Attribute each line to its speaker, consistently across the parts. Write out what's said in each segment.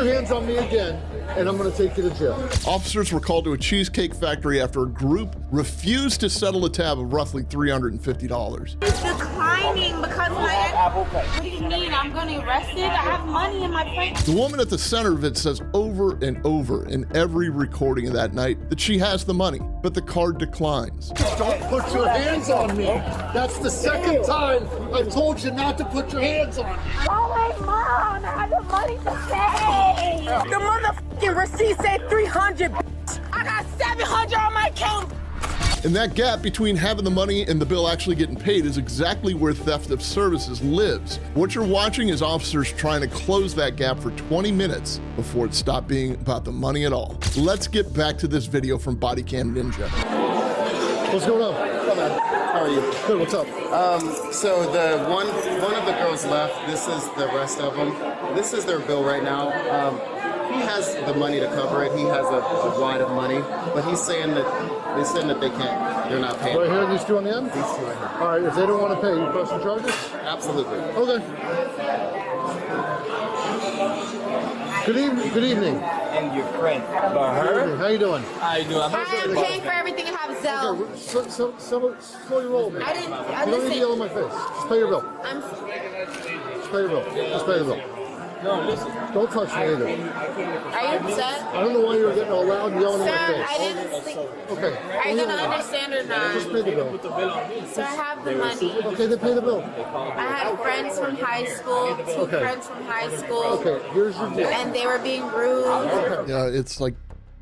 Speaker 1: hands on me again, and I'm gonna take you to jail.
Speaker 2: Officers were called to a cheesecake factory after a group refused to settle a tab of roughly $350.
Speaker 3: It's declining because my what do you mean? I'm gonna arrest it? I have money in my bank.
Speaker 2: The woman at the center of it says over and over in every recording of that night that she has the money, but the card declines.
Speaker 1: Don't put your hands on me. That's the second time I've told you not to put your hands on me.
Speaker 3: Oh my mom, I have the money to pay.
Speaker 4: The motherfucking receipt said 300. I got 700 on my account.
Speaker 2: And that gap between having the money and the bill actually getting paid is exactly where theft of services lives. What you're watching is officers trying to close that gap for 20 minutes before it stopped being about the money at all. Let's get back to this video from Bodycam Ninja.
Speaker 1: What's going on?
Speaker 5: Hello, man. How are you?
Speaker 1: Good, what's up?
Speaker 5: So the one of the girls left. This is the rest of them. This is their bill right now. He has the money to cover it. He has a wad of money, but he's saying that they can't. They're not paying.
Speaker 1: Right here, these two on the end?
Speaker 5: These two right here.
Speaker 1: All right, if they don't want to pay, you pressing charges?
Speaker 5: Absolutely.
Speaker 1: Okay. Good evening.
Speaker 6: And your friend. But
Speaker 1: Good evening. How you doing?
Speaker 6: I do. I'm
Speaker 3: I am paying for everything and have Zelle.
Speaker 1: Okay, slow your roll, man.
Speaker 3: I didn't.
Speaker 1: You don't need to yell in my face. Just pay your bill.
Speaker 3: I'm.
Speaker 1: Just pay your bill. Just pay the bill.
Speaker 6: No, listen.
Speaker 1: Don't touch me either.
Speaker 3: Are you upset?
Speaker 1: I don't know why you were getting all loud and yelling in
Speaker 3: Sir,
Speaker 1: my face.
Speaker 3: I didn't sleep.
Speaker 1: Okay.
Speaker 3: Are you gonna understand or
Speaker 1: Just
Speaker 3: not?
Speaker 1: pay the bill.
Speaker 3: Sir, I have the money.
Speaker 1: Okay, then pay the bill.
Speaker 3: I had friends from high school, two
Speaker 1: Okay.
Speaker 3: friends from high school,
Speaker 1: Okay, here's your deal.
Speaker 3: and they were being rude.
Speaker 1: Okay.
Speaker 2: Yeah, it's like,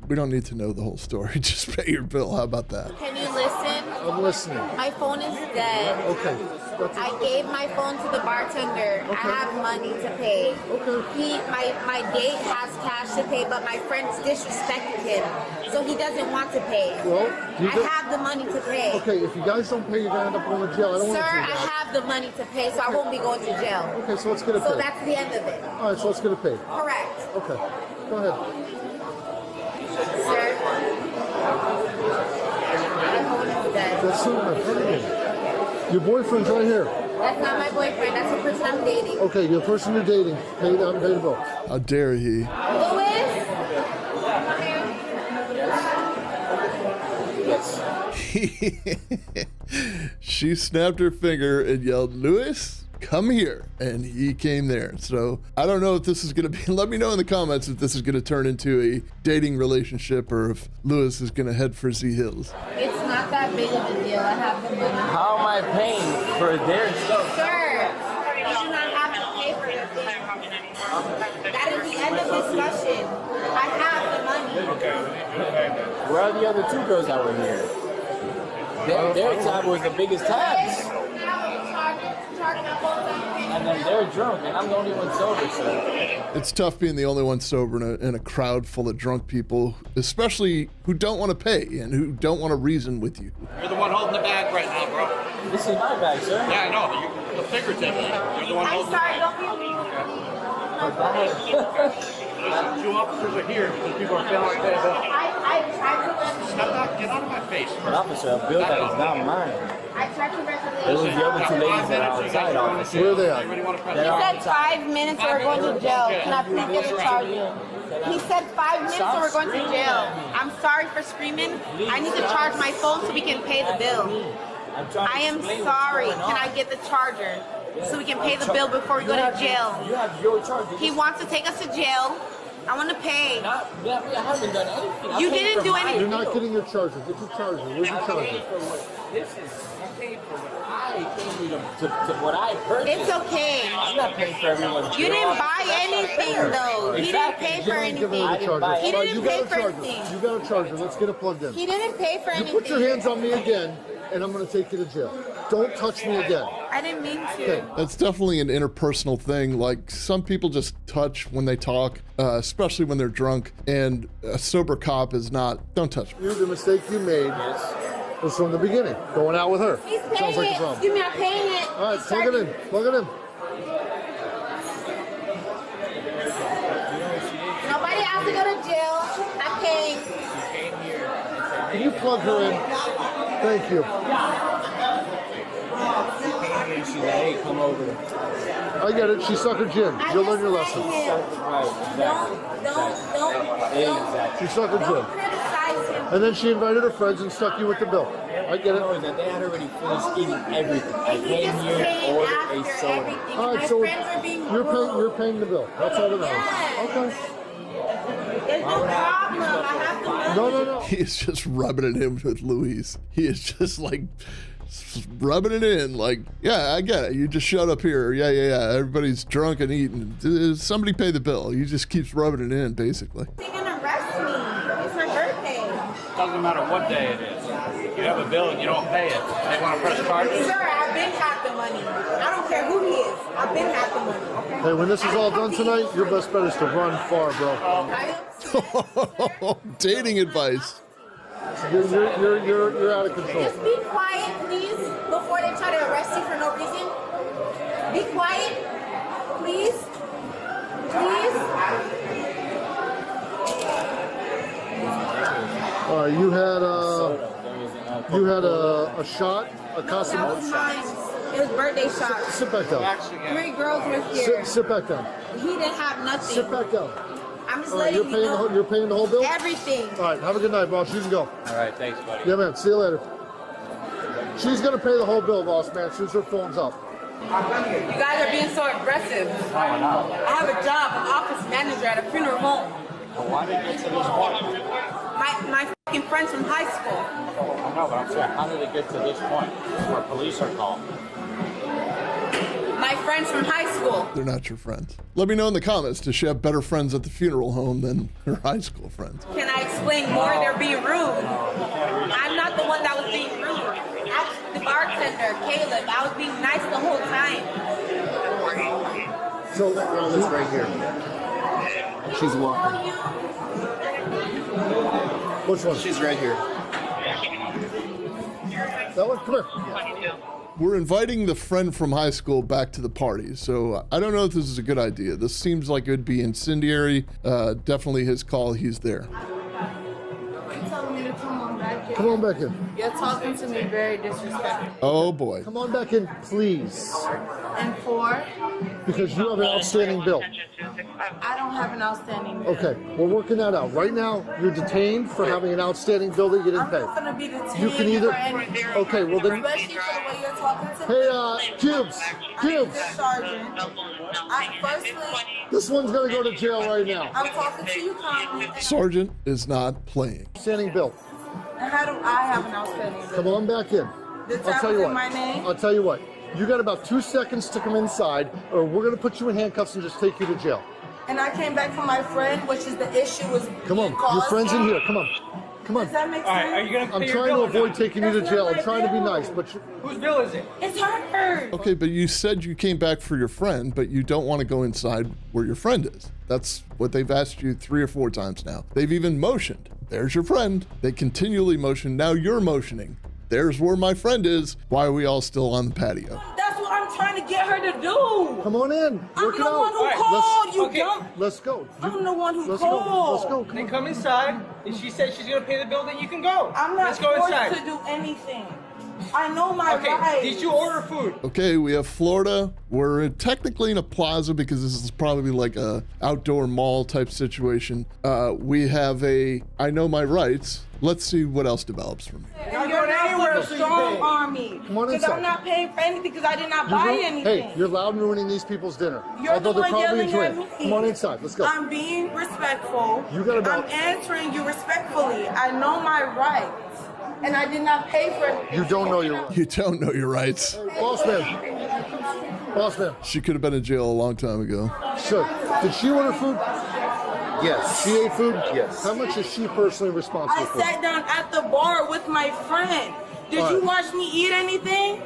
Speaker 2: we don't need to know the whole story. Just pay your bill. How about that?
Speaker 3: Can you listen?
Speaker 1: I'm listening.
Speaker 3: My phone is dead.
Speaker 1: Okay.
Speaker 3: I gave my phone to the bartender. I have money to pay.
Speaker 1: Okay.
Speaker 3: My date has cash to pay, but my friends disrespected him, so he doesn't want to pay.
Speaker 1: Well, you
Speaker 3: I have the money to pay.
Speaker 1: Okay, if you guys don't pay, you're gonna end up going to jail. I don't
Speaker 3: Sir,
Speaker 1: want to do
Speaker 3: I
Speaker 1: that.
Speaker 3: have the money to pay, so I won't be going to jail.
Speaker 1: Okay, so let's get it
Speaker 3: So
Speaker 1: paid.
Speaker 3: that's the end of it.
Speaker 1: All right, so let's get it paid.
Speaker 3: Correct.
Speaker 1: Okay, go ahead.
Speaker 3: Sir, my phone is dead.
Speaker 1: That's not my friend. Your boyfriend's right here.
Speaker 3: That's not my boyfriend. That's the person I'm dating.
Speaker 1: Okay, the person you're dating. Pay the bill.
Speaker 2: How dare he?
Speaker 3: Louis?
Speaker 2: She snapped her finger and yelled, "Louis, come here," and he came there. So I don't know if this is gonna be, let me know in the comments if this is gonna turn into a dating relationship or if Louis is gonna head for Z Hills.
Speaker 3: It's not that big of a deal. I have the money.
Speaker 6: How am I paying for their stuff?
Speaker 3: Sir, you do not have to pay for anything. That is the end of discussion. I have the money.
Speaker 6: Where are the other two girls that were here? Their tab was the biggest tabs. And then they're drunk, and I'm the only one sober, so.
Speaker 2: It's tough being the only one sober in a crowd full of drunk people, especially who don't want to pay and who don't want to reason with you.
Speaker 7: You're the one holding the bag right now, bro.
Speaker 6: This is my bag, sir.
Speaker 7: Yeah, I know, but you're figuratively. You're the one
Speaker 3: I'm
Speaker 7: holding
Speaker 3: sorry,
Speaker 7: the
Speaker 3: don't be rude.
Speaker 7: bag. Two officers are here because people are failing to pay a bill.
Speaker 3: I tried to
Speaker 7: Get out of my face.
Speaker 6: Officer, a bill that is not mine.
Speaker 3: I tried to
Speaker 6: Those are the other two ladies that are outside, officer.
Speaker 1: Where are they at?
Speaker 3: He said 5 minutes or we're going to jail. Can I please get the charger? He said 5 minutes or we're going to jail. I'm sorry for screaming. I need to charge my phone so we can pay the bill. I am sorry. Can I get the charger so we can pay the bill before we go to jail?
Speaker 6: You have your charger.
Speaker 3: He wants to take us to jail. I want to pay.
Speaker 6: I haven't done anything.
Speaker 3: You didn't do anything.
Speaker 1: You're not getting your charger. Get your charger. Where's your charger?
Speaker 6: I'm paying for what I came to what I purchased.
Speaker 3: It's okay.
Speaker 6: I'm not paying for everyone's
Speaker 3: You
Speaker 6: bill.
Speaker 3: didn't buy anything though. He didn't pay for
Speaker 1: Give her
Speaker 3: anything.
Speaker 1: the charger.
Speaker 6: buy
Speaker 3: He
Speaker 1: All right,
Speaker 3: didn't
Speaker 1: you
Speaker 3: pay
Speaker 1: got a
Speaker 3: for
Speaker 1: charger.
Speaker 3: anything.
Speaker 1: You got a charger. Let's get it plugged in.
Speaker 3: He didn't pay for
Speaker 1: You
Speaker 3: anything.
Speaker 1: put your hands on me again, and I'm going to take you to jail. Don't touch me again.
Speaker 3: I didn't mean to.
Speaker 1: Okay.
Speaker 2: That's definitely an interpersonal thing. Like, some people just touch when they talk, especially when they're drunk, and a sober cop is not, don't touch me.
Speaker 1: The mistake you made was from the beginning, going out with her.
Speaker 3: He's paying
Speaker 1: Sounds like a
Speaker 3: it.
Speaker 1: problem.
Speaker 3: Excuse me, I'm paying it.
Speaker 1: All right,
Speaker 3: He's
Speaker 1: plug it in.
Speaker 3: charging-
Speaker 1: Plug it in.
Speaker 3: Nobody has to go to jail. I'm paying.
Speaker 1: Can you plug her in? Thank you.
Speaker 6: me. She's like, hey, come over.
Speaker 1: I get it. She suckered Jim. You'll learn your lesson.
Speaker 6: Right, exactly.
Speaker 1: She suckered Jim.
Speaker 3: Criticize him.
Speaker 1: And then she invited her friends and stuck you with the bill. I get it.
Speaker 6: That they had already finished eating everything. I
Speaker 3: He
Speaker 6: came
Speaker 3: just
Speaker 6: here
Speaker 3: paid
Speaker 6: and ordered a
Speaker 3: after
Speaker 6: soda.
Speaker 3: everything.
Speaker 1: All right,
Speaker 3: My
Speaker 1: so
Speaker 3: friends are being
Speaker 1: you're paying the bill. That's all that matters.
Speaker 3: Yes.
Speaker 1: Okay.
Speaker 3: There's no problem. I have the money.
Speaker 1: No.
Speaker 2: He is just rubbing it in with Louise. He is just like rubbing it in. Like, yeah, I get it. You just showed up here. Yeah. Everybody's drunk and eating. Somebody pay the bill. He just keeps rubbing it in, basically.
Speaker 3: They're gonna arrest me. It's my birthday.
Speaker 7: Doesn't matter what day it is. You have a bill and you don't pay it. They want to press charges.
Speaker 3: Sir, I've been had the money. I don't care who he is. I've been had the money. Okay?
Speaker 1: Hey, when this is all done tonight, your best bet is to run far, bro.
Speaker 2: Dating advice.
Speaker 1: You're out of control.
Speaker 3: Just be quiet, please, before they try to arrest you for no reason. Be quiet, please. Please.
Speaker 1: You had a shot, a costume.
Speaker 3: That was mine. It was birthday shots.
Speaker 1: Sit back down.
Speaker 3: 3 girls were here.
Speaker 1: Sit back down.
Speaker 3: He didn't have nothing.
Speaker 1: Sit back down.
Speaker 3: I'm just
Speaker 1: All right,
Speaker 3: letting you know.
Speaker 1: you're paying the whole bill?
Speaker 3: Everything.
Speaker 1: All right, have a good night, boss. You can go.
Speaker 6: All right, thanks, buddy.
Speaker 1: Yeah, man. See you later. She's going to pay the whole bill, boss, man. Since her phone's up.
Speaker 8: You guys are being so aggressive. I have a job, an office manager at a funeral home.
Speaker 6: Why did it get to this point?
Speaker 8: My fucking friends from high school.
Speaker 6: I know, but I'm saying, how did it get to this point where police are called?
Speaker 8: My friends from high school.
Speaker 2: They're not your friends. Let me know in the comments, does she have better friends at the funeral home than her high school friends?
Speaker 8: Can I explain more? They're being rude. I'm not the one that was being rude. Ask the bartender, Caleb. I was being nice the whole time.
Speaker 5: So that girl is right here. She's walking.
Speaker 1: Which one?
Speaker 5: She's right here.
Speaker 1: That one? Come here.
Speaker 2: We're inviting the friend from high school back to the party, so I don't know if this is a good idea. This seems like it would be incendiary. Definitely his call. He's there.
Speaker 3: You're telling me to come on back in.
Speaker 1: Come on back in.
Speaker 3: You're talking to me very disrespectful.
Speaker 2: Oh boy.
Speaker 1: Come on back in, please.
Speaker 3: And 4,
Speaker 1: Because you have an outstanding bill.
Speaker 3: I don't have an outstanding bill.
Speaker 1: Okay, we're working that out. Right now, you're detained for having an outstanding bill that you didn't
Speaker 3: I'm
Speaker 1: pay.
Speaker 3: not gonna be detained
Speaker 1: You can either.
Speaker 3: for anything.
Speaker 1: Okay, well then.
Speaker 3: Especially for the way you're talking to
Speaker 1: Hey,
Speaker 3: me.
Speaker 1: Cubes. Cubes.
Speaker 3: Sergeant. Firstly,
Speaker 1: This one's gonna go to jail right now.
Speaker 3: I'm talking to you calmly.
Speaker 2: Sergeant is not playing.
Speaker 1: Outstanding bill.
Speaker 3: And how do I have an outstanding bill?
Speaker 1: Come on back in.
Speaker 3: The
Speaker 1: I'll
Speaker 3: tab
Speaker 1: tell
Speaker 3: was
Speaker 1: you
Speaker 3: in my
Speaker 1: what.
Speaker 3: name?
Speaker 1: I'll tell you what. You got about 2 seconds to come inside, or we're gonna put you in handcuffs and just take you to jail.
Speaker 3: And I came back from my friend, which is the issue was.
Speaker 1: Come on, your
Speaker 3: caused.
Speaker 1: friend's in here. Come on. Come on.
Speaker 3: Does that make
Speaker 7: All right, are
Speaker 3: sense?
Speaker 7: you going to
Speaker 1: I'm
Speaker 7: pay your
Speaker 1: trying to
Speaker 7: bill or
Speaker 1: avoid
Speaker 7: not?
Speaker 1: taking you to jail. I'm trying to be nice, but
Speaker 7: Whose bill is it?
Speaker 3: It's hers.
Speaker 2: Okay, but you said you came back for your friend, but you don't want to go inside where your friend is. That's what they've asked you 3 or 4 times now. They've even motioned. There's your friend. They continually motion. Now you're motioning. There's where my friend is. Why are we all still on the patio?
Speaker 8: That's what I'm trying to get her to do.
Speaker 1: come on in.
Speaker 8: I'm
Speaker 1: Work it
Speaker 8: the one
Speaker 1: out.
Speaker 8: who
Speaker 7: All right,
Speaker 8: called you,
Speaker 7: okay.
Speaker 8: dumb.
Speaker 1: Let's go.
Speaker 8: I'm the one who
Speaker 1: Let's
Speaker 8: called.
Speaker 1: go. Let's go. Come
Speaker 7: Then
Speaker 1: on.
Speaker 7: come inside. If she says she's going to pay the bill, then you can go.
Speaker 8: I'm not
Speaker 7: Let's go
Speaker 8: forced
Speaker 7: inside.
Speaker 8: to do anything. I know my
Speaker 7: Okay,
Speaker 8: rights.
Speaker 7: did you order food?
Speaker 2: Okay, we have Florida. We're technically in a plaza because this is probably like a outdoor mall type situation. We have a I know my rights. Let's see what else develops from here.
Speaker 8: And you're not
Speaker 7: anywhere
Speaker 8: going to
Speaker 7: till you
Speaker 8: strong
Speaker 7: pay.
Speaker 8: arm me.
Speaker 1: Come on
Speaker 8: Because
Speaker 1: inside.
Speaker 8: I'm not paying for anything because I did not
Speaker 1: You're
Speaker 8: buy
Speaker 1: ru-
Speaker 8: anything.
Speaker 1: Hey, you're loud and ruining these people's dinner.
Speaker 8: You're
Speaker 1: Although
Speaker 8: the
Speaker 1: they're
Speaker 8: one
Speaker 1: probably
Speaker 8: yelling
Speaker 1: enjoying
Speaker 8: at
Speaker 1: it.
Speaker 8: me.
Speaker 1: Come on inside. Let's go.
Speaker 8: I'm being respectful.
Speaker 1: You got about-
Speaker 8: I'm answering you respectfully. I know my rights. And I did not pay for it.
Speaker 1: You don't know your rights.
Speaker 2: You don't know your rights.
Speaker 1: Boss man. Boss man.
Speaker 2: She could have been in jail a long time ago.
Speaker 1: Sir, did she order food?
Speaker 5: Yes.
Speaker 1: She ate food?
Speaker 5: Yes.
Speaker 1: How much is she personally responsible
Speaker 8: I
Speaker 1: for?
Speaker 8: sat down at the bar with my friend. Did
Speaker 1: All
Speaker 8: you
Speaker 1: right.
Speaker 8: watch me eat anything?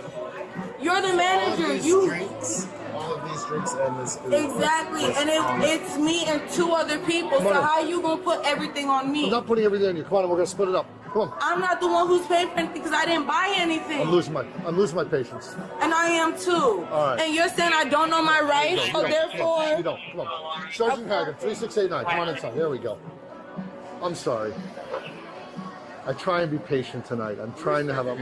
Speaker 8: You're the
Speaker 5: All of
Speaker 8: manager.
Speaker 5: these
Speaker 8: You
Speaker 5: drinks, all of these drinks and this food.
Speaker 8: exactly. And it's me and 2 other people.
Speaker 1: Come
Speaker 8: So
Speaker 1: on.
Speaker 8: how you gonna put everything on me?
Speaker 1: I'm not putting everything on you. Come on, we're gonna split it up. Come on.
Speaker 8: I'm not the one who's paying for anything because I didn't buy anything.
Speaker 1: I'm losing my patience.
Speaker 8: And I am too.
Speaker 1: All right.
Speaker 8: And you're saying I don't know my rights, so therefore.
Speaker 1: You don't. Come on. Sergeant Hagen, 3689. Come on inside. There we go. I'm sorry. I try and be patient tonight. I'm trying to have a.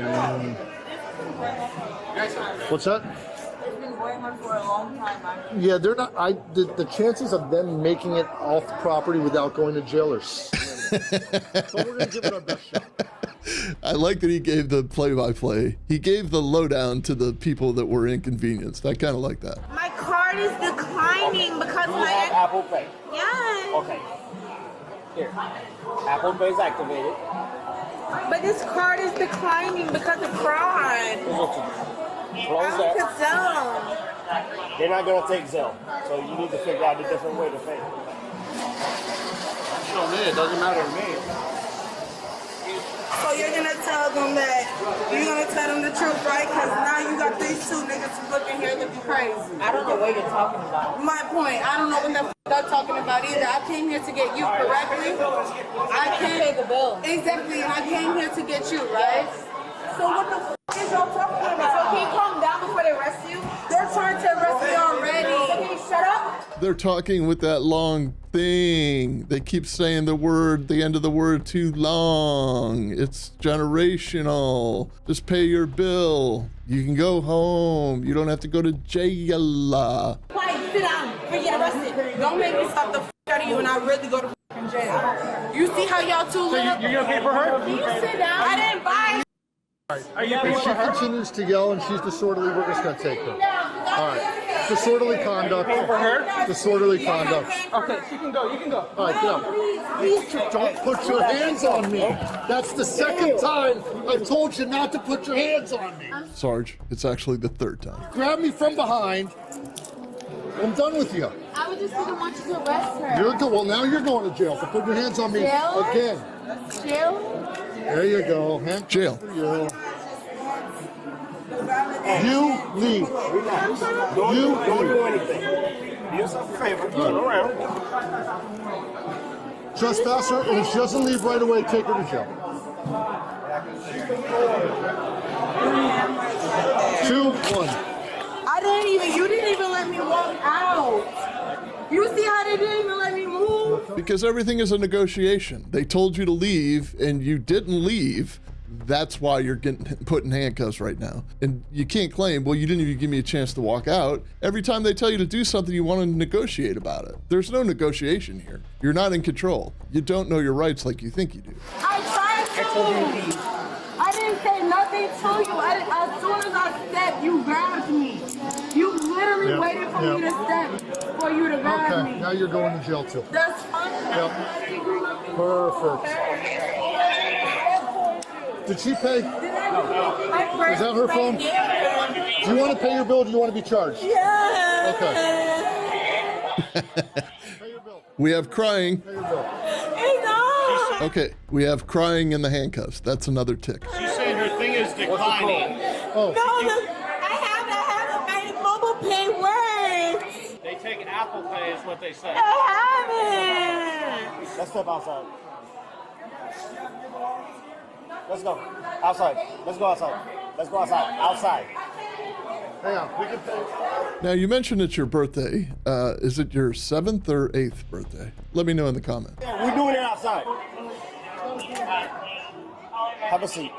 Speaker 1: What's that?
Speaker 8: waiting for a long time.
Speaker 1: Yeah, they're not. The chances of them making it off the property without going to jail are slim. But we're gonna give it our best shot.
Speaker 2: I like that he gave the play-by-play. He gave the lowdown to the people that were inconvenienced. I kind of like that.
Speaker 3: My card is declining because
Speaker 6: You have
Speaker 3: my
Speaker 6: Apple Pay.
Speaker 3: yes.
Speaker 6: Okay. Here. Apple Pay is activated.
Speaker 3: But this card is declining because of fraud.
Speaker 6: Close
Speaker 3: I'm
Speaker 6: that.
Speaker 3: Zelle.
Speaker 6: They're not going to take Zelle. So you need to figure out a different way to pay.
Speaker 7: Show me, it doesn't matter to me.
Speaker 8: So you're gonna tell them the truth, right? Because now you got these two niggas looking here looking crazy.
Speaker 4: I don't know what you're talking about.
Speaker 8: My point, I don't know what the f they're talking about either. I came here to get you correctly. I came
Speaker 4: Pay the bill.
Speaker 8: exactly, and I came here to get you, right? So what the f is y'all talking
Speaker 3: So
Speaker 8: about?
Speaker 3: can you calm down before they arrest you?
Speaker 8: They're trying to arrest me already.
Speaker 3: So can you shut up?
Speaker 2: They're talking with that long thing. They keep saying the end of the word too long. It's generational. Just pay your bill. You can go home. You don't have to go to jail.
Speaker 3: Quiet, sit down before you get arrested.
Speaker 8: Don't make me stop the f out of you and I really go to f jail. You see how y'all two live?
Speaker 7: You're gonna pay for her?
Speaker 3: Can you sit down? I didn't buy.
Speaker 7: Are you
Speaker 1: If she continues to yell and she's disorderly, we're just gonna take her. All right. Disorderly conduct.
Speaker 7: for her?
Speaker 1: Disorderly conduct.
Speaker 7: Okay, she can go. You can go.
Speaker 1: All right, get up. Don't put your hands on me. That's the second time I've told you not to put your hands on me.
Speaker 2: Sarge, it's actually the third time.
Speaker 1: Grab me from behind. I'm done with you.
Speaker 3: I was just didn't want you to arrest her.
Speaker 1: You're good. Well, now you're going to jail for putting your hands on me
Speaker 3: Jail?
Speaker 1: again.
Speaker 3: Jail?
Speaker 1: There you go. Hand
Speaker 2: Jail.
Speaker 1: for you. You leave.
Speaker 6: Don't
Speaker 1: You
Speaker 6: do anything. Do yourself a favor. Turn around.
Speaker 1: Trespass her, and if she doesn't leave right away, take her to jail. 2, 1.
Speaker 8: You didn't even let me walk out. You see how they didn't even let me move?
Speaker 2: Because everything is a negotiation. They told you to leave and you didn't leave. That's why you're getting put in handcuffs right now. And you can't claim, well, you didn't even give me a chance to walk out. Every time they tell you to do something, you want to negotiate about it. There's no negotiation here. You're not in control. You don't know your rights like you think you do.
Speaker 8: I tried to. I didn't say nothing to you. As soon as I stepped, you grabbed me. You literally waited for me to step for you to grab
Speaker 1: Okay,
Speaker 8: me.
Speaker 1: now you're going to jail too.
Speaker 8: That's fine.
Speaker 1: Yep. Perfect. Did she pay? Is that her phone? Do you want to pay your bill or do you want to be charged?
Speaker 8: Yeah.
Speaker 1: Okay. Pay your bill.
Speaker 2: We have crying.
Speaker 1: Pay your bill.
Speaker 2: Okay, we have crying in the handcuffs. That's another tick.
Speaker 7: She's saying her thing is declining.
Speaker 1: Oh.
Speaker 3: I haven't made mobile pay works.
Speaker 7: They take Apple Pay is what they say.
Speaker 3: I haven't.
Speaker 6: Let's step outside. Let's go. Outside. Let's go outside. Let's go outside. Outside.
Speaker 1: Hang on. We can pay.
Speaker 2: Now, you mentioned it's your birthday. Is it your 7th or 8th birthday? Let me know in the comments.
Speaker 6: We're doing it outside. Have a seat.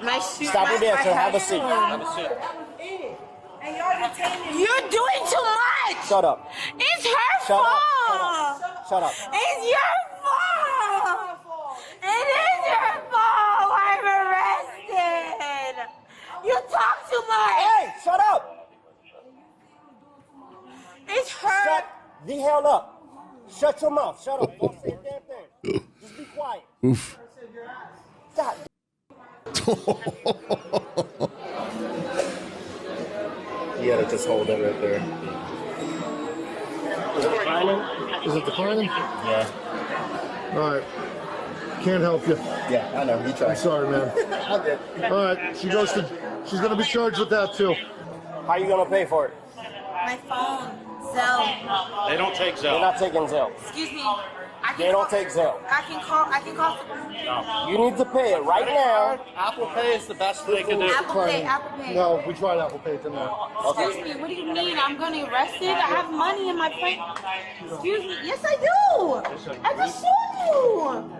Speaker 3: My shoe.
Speaker 6: Stop it there, sir. Have a seat.
Speaker 7: Have a seat.
Speaker 8: And y'all detaining me.
Speaker 3: You're doing too much.
Speaker 6: Shut up.
Speaker 3: It's her
Speaker 6: Shut
Speaker 3: fault.
Speaker 6: up. Shut up.
Speaker 3: It's your fault. It is your fault. I'm arrested. You talk too much.
Speaker 6: Hey, shut up.
Speaker 3: It's her.
Speaker 6: Shut the hell up. Shut your mouth. Shut up. Don't say a damn thing. Just be quiet.
Speaker 2: Oof.
Speaker 6: God. You gotta just hold it right there.
Speaker 1: Is it declining?
Speaker 6: Yeah.
Speaker 1: All right. Can't help you.
Speaker 6: Yeah, I know. You
Speaker 1: I'm
Speaker 6: tried.
Speaker 1: sorry, man. All right. She's going to be charged with that too.
Speaker 6: How you gonna pay for it?
Speaker 3: My phone. Zelle.
Speaker 7: They don't take
Speaker 6: They're
Speaker 7: Zelle.
Speaker 6: not taking Zelle.
Speaker 3: Excuse me.
Speaker 6: They don't take Zelle.
Speaker 3: I can call.
Speaker 6: You need to pay it right now.
Speaker 7: Apple Pay is the best they can do.
Speaker 3: Apple Pay. Apple Pay.
Speaker 1: No, we tried Apple Pay tonight.
Speaker 3: Excuse me. What do you mean? I'm going to be arrested? I have money in my plate. Excuse me. Yes, I do. I just showed you.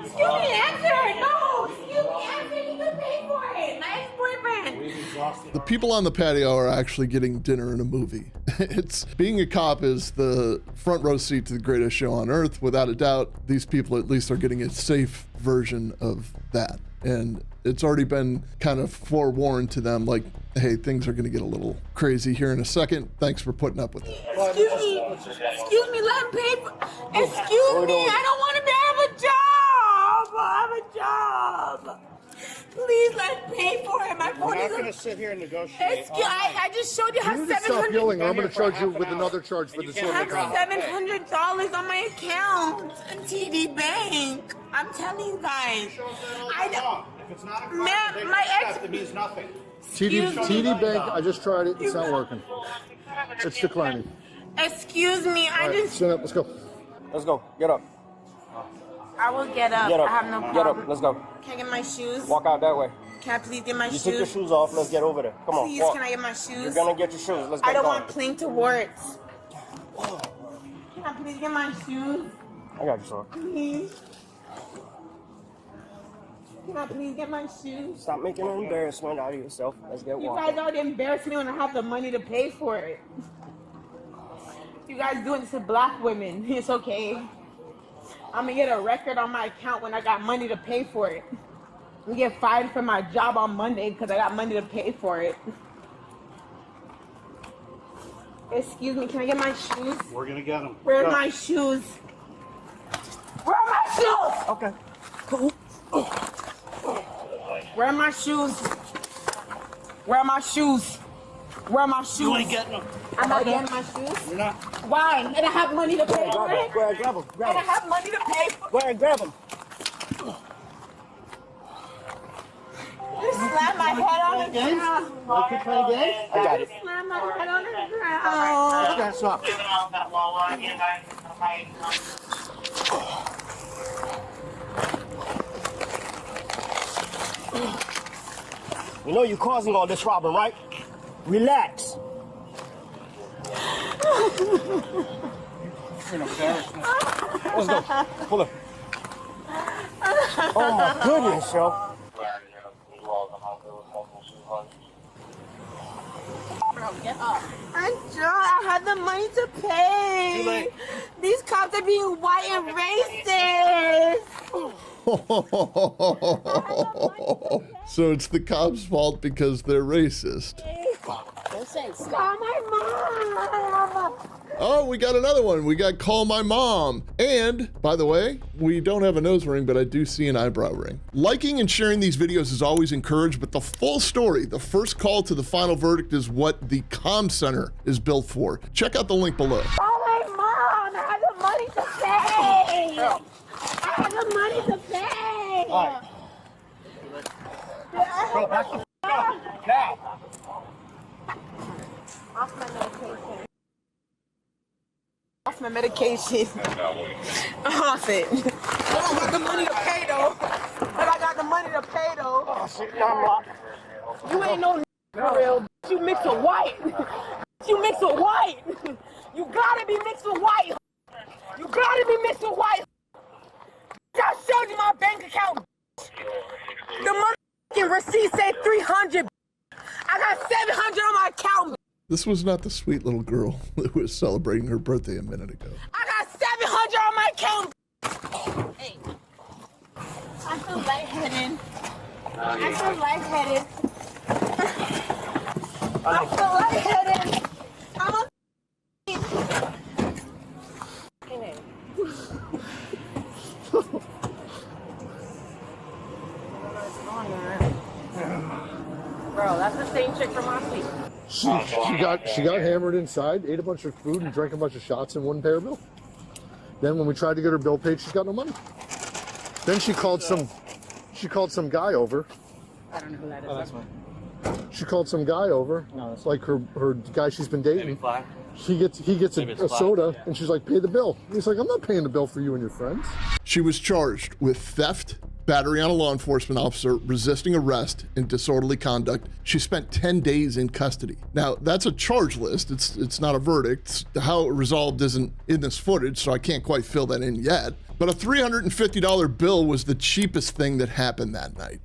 Speaker 3: Excuse me, answer. No. Excuse me, answer. You can pay for it. My ex-boyfriend.
Speaker 2: The people on the patio are actually getting dinner in a movie. It's being a cop is the front row seat to the greatest show on earth. Without a doubt, these people at least are getting a safe version of that. And it's already been kind of forewarned to them, like, hey, things are going to get a little crazy here in a second. Thanks for putting up with it.
Speaker 3: Excuse me, let him pay for. Excuse me, I don't want to have a job. I have a job. Please let him pay for it. My phone
Speaker 1: We're not
Speaker 3: is.
Speaker 1: going to sit here and negotiate.
Speaker 3: Excuse, I just showed you how
Speaker 1: You need to stop
Speaker 3: 700.
Speaker 1: yelling, or I'm going to charge you with another charge for
Speaker 3: I
Speaker 1: disorderly
Speaker 3: have
Speaker 1: conduct.
Speaker 3: $700 on my account in TD Bank. I'm telling you guys. I know.
Speaker 7: If it's not a
Speaker 3: Ma'am, my ex.
Speaker 7: it means nothing.
Speaker 1: TD Bank, I just tried it. It's not working. It's declining.
Speaker 3: Excuse me,
Speaker 1: All
Speaker 3: I
Speaker 1: right,
Speaker 3: just.
Speaker 1: stand up. Let's go.
Speaker 6: Let's go. Get up.
Speaker 3: I will get up.
Speaker 6: Get up.
Speaker 3: I have no problem.
Speaker 6: Get up. Let's go.
Speaker 3: Can I get my shoes?
Speaker 6: Walk out that way.
Speaker 3: Can I please get my
Speaker 6: You
Speaker 3: shoes?
Speaker 6: take your shoes off. Let's get over there. Come on.
Speaker 3: Please,
Speaker 6: walk.
Speaker 3: can I get my shoes?
Speaker 6: You're gonna get your shoes. Let's get
Speaker 3: I don't
Speaker 6: going.
Speaker 3: want plain to warts. Can I please get my shoes?
Speaker 6: I got you, sir.
Speaker 3: Please. Can I please get my shoes?
Speaker 6: Stop making an embarrassment out of yourself. Let's get
Speaker 3: You
Speaker 6: walking.
Speaker 3: guys already embarrassed me when I have the money to pay for it. You guys doing this to black women. It's okay. I'm gonna get a record on my account when I got money to pay for it. I'm get fired from my job on Monday because I got money to pay for it. Excuse me, can I get my shoes?
Speaker 7: We're gonna get them.
Speaker 3: Where are my shoes? Where are my shoes?
Speaker 6: Okay.
Speaker 3: Where are my shoes? Where are my shoes? Where are my shoes?
Speaker 7: You ain't getting them.
Speaker 3: I'm not getting my shoes.
Speaker 7: You're not.
Speaker 3: Why? And I have money to pay for it.
Speaker 6: Go ahead, grab them. Grab
Speaker 3: And I
Speaker 6: them.
Speaker 3: have money to pay for
Speaker 6: Go ahead, grab them.
Speaker 3: it. Slam my head on the ground.
Speaker 6: I got it.
Speaker 3: Slam my head on the ground.
Speaker 6: Okay, stop. You know you're causing all this, Robin, right? Relax. Let's go. Pull up. Oh my goodness, yo.
Speaker 3: I'm drunk. I had the money to pay. These cops are being white and racist.
Speaker 2: So it's the cops' fault because they're racist.
Speaker 3: Call my mom.
Speaker 2: Oh, we got another one. We got Call My Mom. And, by the way, we don't have a nose ring, but I do see an eyebrow ring. Liking and sharing these videos is always encouraged, but the full story, the first call to the final verdict, is what the Comm Center is built for. Check out the link below.
Speaker 3: Call my mom. I have the money to pay. I have the money to pay.
Speaker 6: All right.
Speaker 7: Bro, back the up. Now.
Speaker 3: Off my medication. Off my medication. Off it. I don't got the money to pay though. But I got the money to pay though.
Speaker 6: Oh, shit, now I'm locked.
Speaker 3: You ain't no for real. You mix with white. You mix with white. You gotta be mixed with white. You gotta be mixed with white. I showed you my bank account. The motherfucking receipt said 300. I got 700 on my account.
Speaker 2: This was not the sweet little girl that was celebrating her birthday a minute ago.
Speaker 3: I got 700 on my account. Hey. I feel lightheaded. I feel lightheaded. I feel lightheaded. I'm a Bro, that's the same chick from last week.
Speaker 1: She got hammered inside, ate a bunch of food, and drank a bunch of shots and wouldn't pay her bill. Then when we tried to get her bill paid, she's got no money. Then she called some guy over.
Speaker 3: I don't know who that is.
Speaker 6: Oh, that's fine.
Speaker 1: She called some guy over, like her guy she's been dating. He gets a soda, and she's like, pay the bill. And he's like, I'm not paying the bill for you and your friends.
Speaker 2: She was charged with theft, battery on a law enforcement officer, resisting arrest, and disorderly conduct. She spent 10 days in custody. Now, that's a charge list. It's not a verdict. How it resolved isn't in this footage, so I can't quite fill that in yet. But a $350 bill was the cheapest thing that happened that night.